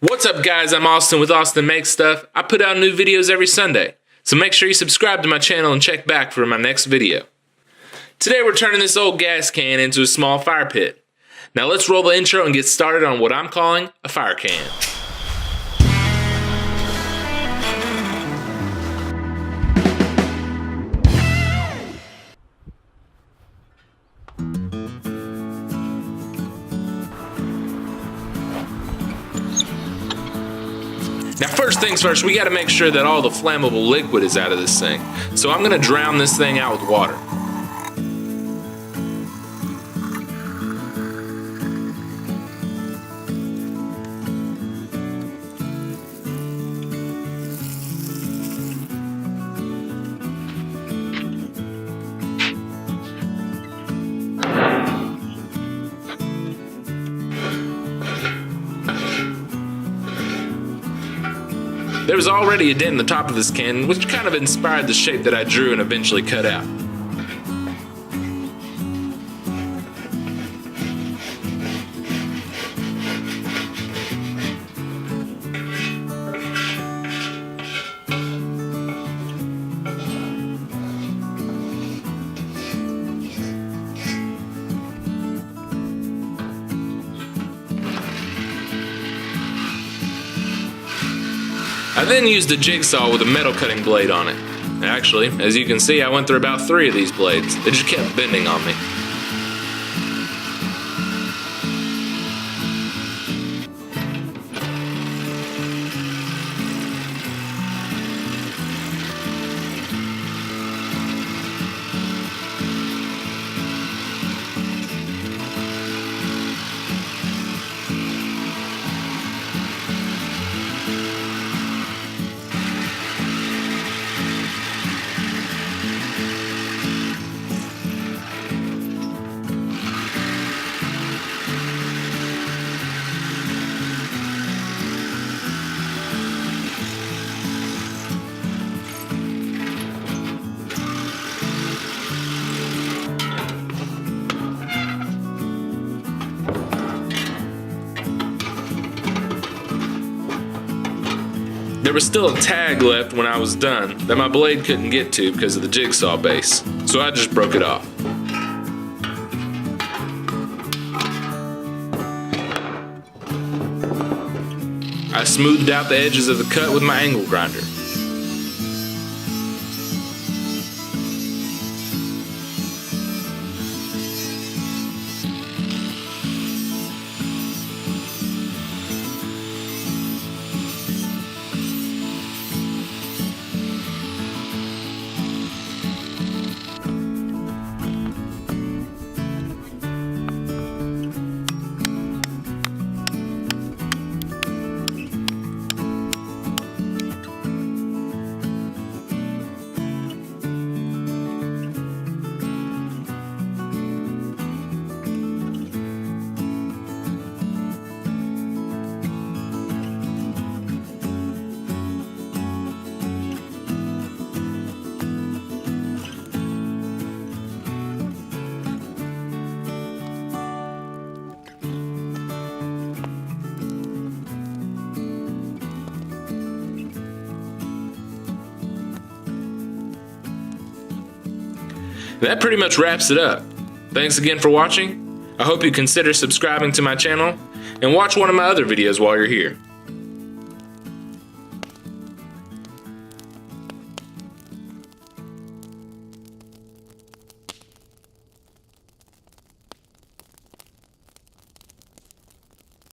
What's up guys, I'm Austin with Austin Makes Stuff. I put out new videos every Sunday, so make sure you subscribe to my channel and check back for my next video. Today we're turning this old gas can into a small fire pit. Now let's roll the intro and get started on what I'm calling a fire can. Now first things first, we gotta make sure that all the flammable liquid is out of this thing. So I'm gonna drown this thing out with water. There was already a dent in the top of this can, which kind of inspired the shape that I drew and eventually cut out. I then used a jigsaw with a metal cutting blade on it. Actually, as you can see, I went through about 3 of these blades. They just kept bending on me. There was still a tag left when I was done that my blade couldn't get to because of the jigsaw base, so I just broke it off. I smoothed out the edges of the cut with my angle grinder. That pretty much wraps it up. Thanks again for watching. I hope you consider subscribing to my channel and watch one of my other videos while you're here.